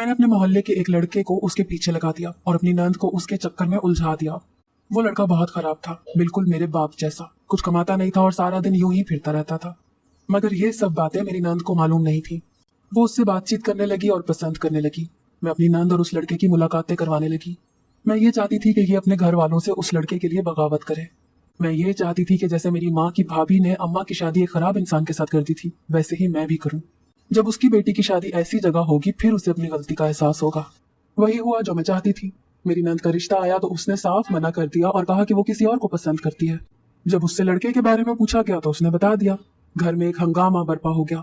मैंने अपने मोहल्ले के एक लड़के को उसके पीछे लगा दिया और अपनी नंद को उसके चक्कर में उलझा दिया। वो लड़का बहुत खराब था, बिल्कुल मेरे बाप जैसा। कुछ कमाता नहीं था और सारा दिन यूं ही फिरता रहता था। मगर ये सब बातें मेरी नंद को मालूम नहीं थी। वो उससे बातचीत करने लगी और पसंद करने लगी। मैं अपनी नंद और उस लड़के की मुलाकातें करवाने लगी। मैं ये चाहती थी कि ये अपने घर वालों से उस लड़के के लिए बगावत करे। मैं ये चाहती थी कि जैसे मेरी माँ की भाभी ने अम्मा की शादी एक खराब इंसान के साथ कर दी थी, वैसे ही मैं भी करूं। जब उसकी बेटी की शादी ऐसी जगह होगी फिर उसे अपनी गलती का एहसास होगा। वही हुआ जो मैं चाहती थी। मेरी नंद का रिश्ता आया तो उसने साफ मना कर दिया और कहा कि वो किसी और को पसंद करती है। जब उससे लड़के के बारे में पूछा गया तो उसने बता दिया। घर में एक हंगामा बर्पा हो गया।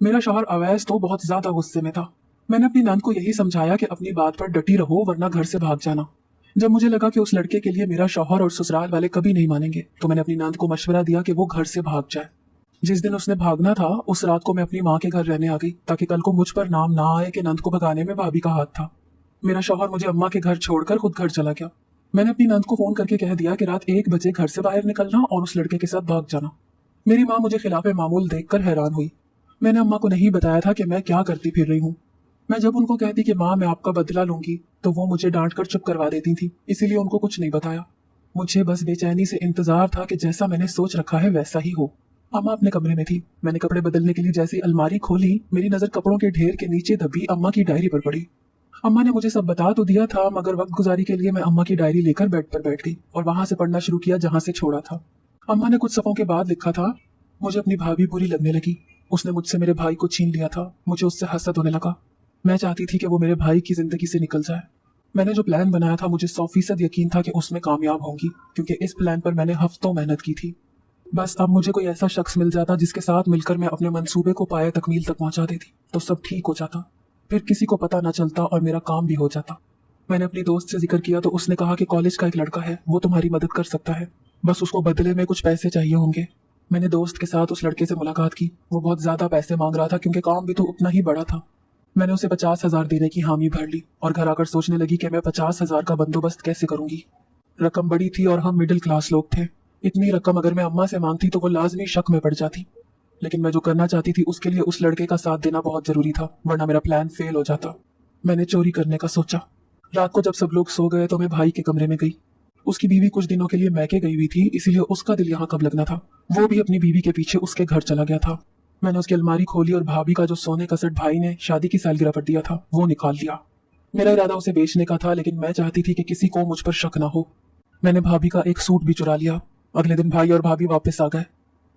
मेरा शौहर अवैस तो बहुत ज्यादा गुस्से में था। मैंने अपनी नंद को यही समझाया कि अपनी बात पर डटी रहो वरना घर से भाग जाना। जब मुझे लगा कि उस लड़के के लिए मेरा शौहर और ससुराल वाले कभी नहीं मानेंगे तो मैंने अपनी नंद को मशवरा दिया कि वो घर से भाग जाए। जिस दिन उसने भागना था उस रात को मैं अपनी माँ के घर रहने आ गई ताकि कल को मुझ पर नाम ना आए कि नंद को भगाने में भाभी का हाथ था। मेरा शौहर मुझे अम्मा के घर छोड़कर खुद घर चला गया। मैंने अपनी नंद को फोन करके कह दिया कि रात 1 बजे घर से बाहर निकलना और उस लड़के के साथ भाग जाना। मेरी माँ मुझे खिलाफे मामूल देखकर हैरान हुई। मैंने अम्मा को नहीं बताया था कि मैं क्या करती फिर रही हूँ। मैं जब उनको कहती कि माँ मैं आपका बदला लूंगी तो वो मुझे डांट कर चुप करवा देती थी, इसीलिए उनको कुछ नहीं बताया। मुझे बस बेचैनी से इंतजार था कि जैसा मैंने सोच रखा है वैसा ही हो। अम्मा अपने कमरे में थी। मैंने कपड़े बदलने के लिए जैसी अलमारी खोली मेरी नजर कपड़ों के ढेर के नीचे दबी अम्मा की डायरी पर पड़ी। अम्मा ने मुझे सब बता तो दिया था मगर वक्त गुजारी के लिए मैं अम्मा की डायरी लेकर बेड पर बैठ गई और वहां से पढ़ना शुरू किया जहां से छोड़ा था। अम्मा ने कुछ सफ़ों के बाद लिखा था, मुझे अपनी भाभी बुरी लगने लगी। उसने मुझसे मेरे भाई को छीन लिया था। मुझे उससे हसद होने लगा। मैं चाहती थी कि वो मेरे भाई की जिंदगी से निकल जाए। मैंने जो प्लान बनाया था मुझे 100% यकीन था कि उसमें कामयाब होंगी क्योंकि इस प्लान पर मैंने हफ्तों मेहनत की थी। बस अब मुझे कोई ऐसा शख्स मिल जाता जिसके साथ मिलकर मैं अपने मंसूबे को पाए तकमील तक पहुंचा देती तो सब ठीक हो जाता। फिर किसी को पता न चलता और मेरा काम भी हो जाता। मैंने अपनी दोस्त से जिक्र किया तो उसने कहा कि कॉलेज का एक लड़का है, वो तुम्हारी मदद कर सकता है, बस उसको बदले में कुछ पैसे चाहिए होंगे। मैंने दोस्त के साथ उस लड़के से मुलाकात की। वो बहुत ज्यादा पैसे मांग रहा था क्योंकि काम भी तो उतना ही बड़ा था। मैंने उसे 50,000 देने की हामी भर ली और घर आकर सोचने लगी कि मैं 50,000 का बंदोबस्त कैसे करूंगी। रकम बड़ी थी और हम मिडिल क्लास लोग थे। इतनी रकम अगर मैं अम्मा से मांगती तो वो लाजमी शक में पड़ जाती। लेकिन मैं जो करना चाहती थी उसके लिए उस लड़के का साथ देना बहुत जरूरी था वरना मेरा प्लान फेल हो जाता। मैंने चोरी करने का सोचा। रात को जब सब लोग सो गए तो मैं भाई के कमरे में गई। उसकी बीवी कुछ दिनों के लिए मैके गई हुई थी, इसीलिए उसका दिल यहाँ कब लगना था। वो भी अपनी बीवी के पीछे उसके घर चला गया था। मैंने उसकी अलमारी खोली और भाभी का जो सोने का सेट भाई ने शादी की सालगिरह पर दिया था वो निकाल लिया। मेरा इरादा उसे बेचने का था लेकिन मैं चाहती थी कि किसी को मुझ पर शक ना हो। मैंने भाभी का एक सूट भी चुरा लिया। अगले दिन भाई और भाभी वापस आ गए।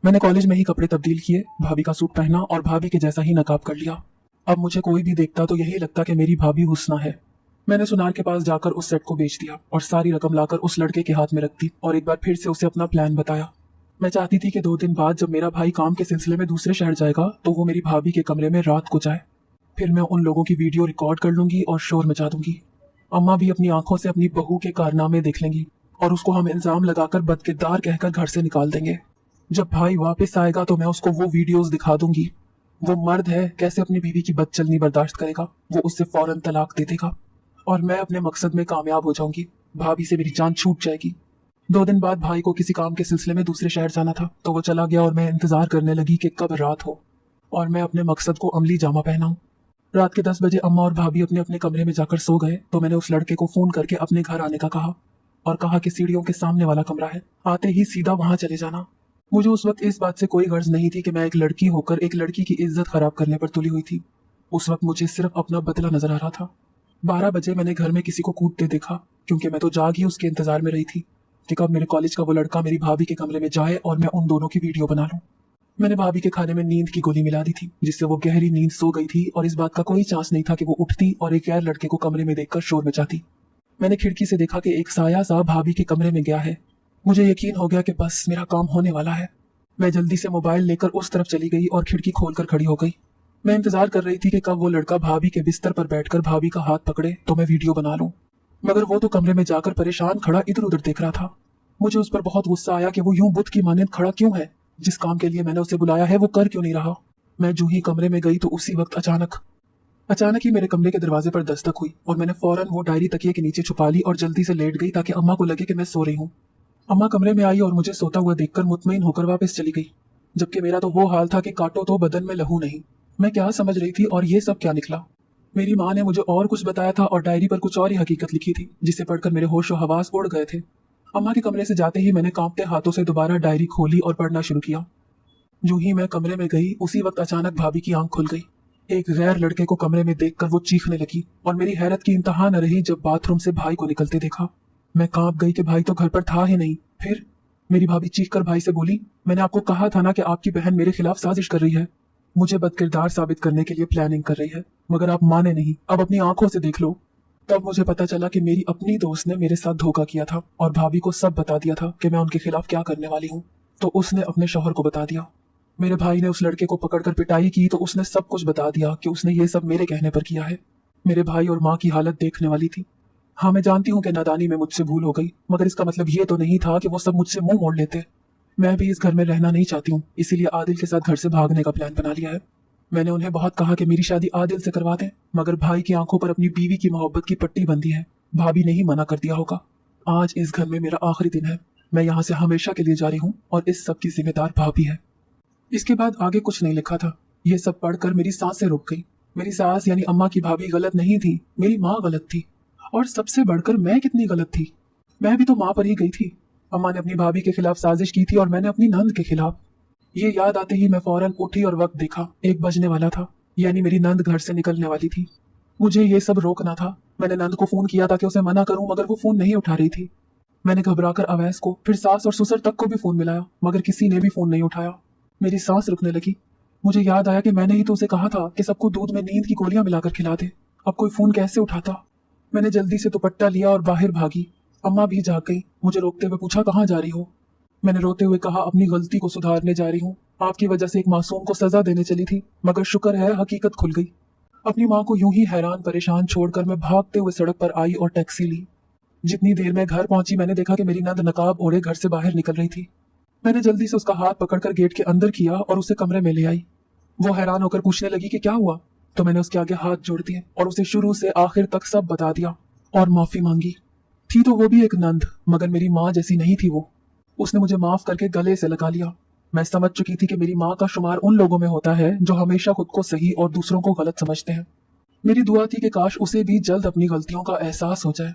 मैंने कॉलेज में ही कपड़े तब्दील किए, भाभी का सूट पहना और भाभी के जैसा ही नकाब कर लिया। अब मुझे कोई भी देखता तो यही लगता कि मेरी भाभी हुस्ना है। मैंने सुनार के पास जाकर उस सेट को बेच दिया और सारी रकम लाकर उस लड़के के हाथ में रख दी और एक बार फिर से उसे अपना प्लान बताया। मैं चाहती थी कि 2 दिन बाद जब मेरा भाई काम के सिलसिले में दूसरे शहर जाएगा तो वो मेरी भाभी के कमरे में रात को जाए। फिर मैं उन लोगों की वीडियो रिकॉर्ड कर लूंगी और शोर मचा दूंगी। अम्मा भी अपनी आंखों से अपनी बहू के कारनामे देख लेंगी और उसको हम इल्जाम लगाकर बदकिरदार कहकर घर से निकाल देंगे। जब भाई वापस आएगा तो मैं उसको वो वीडियोस दिखा दूंगी। वो मर्द है, कैसे अपनी बीवी की बदचलनी बर्दाश्त करेगा। वो उससे फौरन तलाक दे देगा और मैं अपने मकसद में कामयाब हो जाऊंगी। भाभी से मेरी जान छूट जाएगी। 2 दिन बाद भाई को किसी काम के सिलसिले में दूसरे शहर जाना था तो वो चला गया और मैं इंतजार करने लगी कि कब रात हो और मैं अपने मकसद को अमली जामा पहनाऊं। रात के 10 बजे अम्मा और भाभी अपने अपने कमरे में जाकर सो गए तो मैंने उस लड़के को फोन करके अपने घर आने का कहा और कहा कि सीढ़ियों के सामने वाला कमरा है, आते ही सीधा वहां चले जाना। मुझे उस वक्त इस बात से कोई गर्ज नहीं थी कि मैं एक लड़की होकर एक लड़की की इज्जत खराब करने पर तुली हुई थी। उस वक्त मुझे सिर्फ अपना बदला नजर आ रहा था। 12 बजे मैंने घर में किसी को कूदते देखा क्योंकि मैं तो जाग ही उसके इंतजार में रही थी कि कब मेरे कॉलेज का वो लड़का मेरी भाभी के कमरे में जाए और मैं उन दोनों की वीडियो बना लूं। मैंने भाभी के खाने में नींद की गोली मिला दी थी जिससे वो गहरी नींद सो गई थी और इस बात का कोई चांस नहीं था कि वो उठती और एक गैर लड़के को कमरे में देखकर शोर मचाती। मैंने खिड़की से देखा कि एक साया सा भाभी के कमरे में गया है। मुझे यकीन हो गया कि बस मेरा काम होने वाला है। मैं जल्दी से मोबाइल लेकर उस तरफ चली गई और खिड़की खोलकर खड़ी हो गई। मैं इंतजार कर रही थी कि कब वो लड़का भाभी के बिस्तर पर बैठकर भाभी का हाथ पकड़े तो मैं वीडियो बना लूं। मगर वो तो कमरे में जाकर परेशान खड़ा इधर उधर देख रहा था। मुझे उस पर बहुत गुस्सा आया कि वो यूं बुत की मानंद खड़ा क्यों है। जिस काम के लिए मैंने उसे बुलाया है वो कर क्यों नहीं रहा। मैं जूं ही कमरे में गई तो उसी वक्त अचानक ही मेरे कमरे के दरवाजे पर दस्तक हुई और मैंने फौरन वो डायरी तकिए के नीचे छुपा ली और जल्दी से लेट गई ताकि अम्मा को लगे कि मैं सो रही हूँ। अम्मा कमरे में आई और मुझे सोता हुआ देखकर मुतमईन होकर वापस चली गई, जबकि मेरा तो वो हाल था कि काटो तो बदन में लहू नहीं। मैं क्या समझ रही थी और ये सब क्या निकला। मेरी माँ ने मुझे और कुछ बताया था और डायरी पर कुछ और ही हकीकत लिखी थी, जिसे पढ़कर मेरे होश व हवास उड़ गए थे। अम्मा के कमरे से जाते ही मैंने कांपते हाथों से दोबारा डायरी खोली और पढ़ना शुरू किया। यूं ही मैं कमरे में गई, उसी वक्त अचानक भाभी की आंख खुल गई। एक गैर लड़के को कमरे में देखकर वो चीखने लगी और मेरी हैरत की इंतहा न रही जब बाथरूम से भाई को निकलते देखा। मैं कांप गई कि भाई तो घर पर था ही नहीं। फिर मेरी भाभी चीखकर भाई से बोली, मैंने आपको कहा था ना कि आपकी बहन मेरे खिलाफ साजिश कर रही है, मुझे बदकिरदार साबित करने के लिए प्लानिंग कर रही है, मगर आप माने नहीं। अब अपनी आंखों से देख लो। तब मुझे पता चला कि मेरी अपनी दोस्त ने मेरे साथ धोखा किया था और भाभी को सब बता दिया था कि मैं उनके खिलाफ क्या करने वाली हूँ। तो उसने अपने शौहर को बता दिया। मेरे भाई ने उस लड़के को पकड़कर पिटाई की तो उसने सब कुछ बता दिया कि उसने ये सब मेरे कहने पर किया है। मेरे भाई और माँ की हालत देखने वाली थी। हाँ, मैं जानती हूँ कि नादानी में मुझसे भूल हो गई, मगर इसका मतलब ये तो नहीं था कि वो सब मुझसे मुंह मोड़ लेते। मैं भी इस घर में रहना नहीं चाहती हूँ, इसीलिए आदिल के साथ घर से भागने का प्लान बना लिया है। मैंने उन्हें बहुत कहा कि मेरी शादी आदिल से करवा दें, मगर भाई की आंखों पर अपनी बीवी की मोहब्बत की पट्टी बंधी है। भाभी ने ही मना कर दिया होगा। आज इस घर में मेरा आखिरी दिन है। मैं यहाँ से हमेशा के लिए जा रही हूँ और इस सब की जिम्मेदार भाभी है। इसके बाद आगे कुछ नहीं लिखा था। ये सब पढ़कर मेरी सांसें रुक गई। मेरी सास यानी अम्मा की भाभी गलत नहीं थी, मेरी माँ गलत थी। और सबसे बढ़कर मैं कितनी गलत थी। मैं भी तो माँ पर ही गई थी। अम्मा ने अपनी भाभी के खिलाफ साजिश की थी और मैंने अपनी नंद के खिलाफ। ये याद आते ही मैं फौरन उठी और वक्त देखा, 1 बजने वाला था, यानी मेरी नंद घर से निकलने वाली थी। मुझे ये सब रोकना था। मैंने नंद को फोन किया था कि उसे मना करूं, मगर वो फोन नहीं उठा रही थी। मैंने घबराकर अवैस को, फिर सास और ससुर तक को भी फोन मिलाया, मगर किसी ने भी फोन नहीं उठाया। मेरी सांस रुकने लगी। मुझे याद आया कि मैंने ही तो उसे कहा था कि सबको दूध में नींद की गोलियां मिलाकर खिला दे। अब कोई फोन कैसे उठाता। मैंने जल्दी से दुपट्टा लिया और बाहर भागी। अम्मा भी जाग गई। मुझे रोकते हुए पूछा, कहाँ जा रही हो। मैंने रोते हुए कहा, अपनी गलती को सुधारने जा रही हूँ। आपकी वजह से एक मासूम को सजा देने चली थी, मगर शुक्र है हकीकत खुल गई। अपनी माँ को यूं ही हैरान परेशान छोड़कर मैं भागते हुए सड़क पर आई और टैक्सी ली। जितनी देर में घर पहुंची मैंने देखा कि मेरी नंद नकाब ओढ़े घर से बाहर निकल रही थी। मैंने जल्दी से उसका हाथ पकड़कर गेट के अंदर किया और उसे कमरे में ले आई। वो हैरान होकर पूछने लगी कि क्या हुआ, तो मैंने उसके आगे हाथ जोड़ दिए और उसे शुरू से आखिर तक सब बता दिया और माफी मांगी। थी तो वो भी एक नंद, मगर मेरी माँ जैसी नहीं थी वो। उसने मुझे माफ करके गले से लगा लिया। मैं समझ चुकी थी कि मेरी माँ का शुमार उन लोगों में होता है जो हमेशा खुद को सही और दूसरों को गलत समझते हैं। मेरी दुआ थी कि काश उसे भी जल्द अपनी गलतियों का एहसास हो जाए।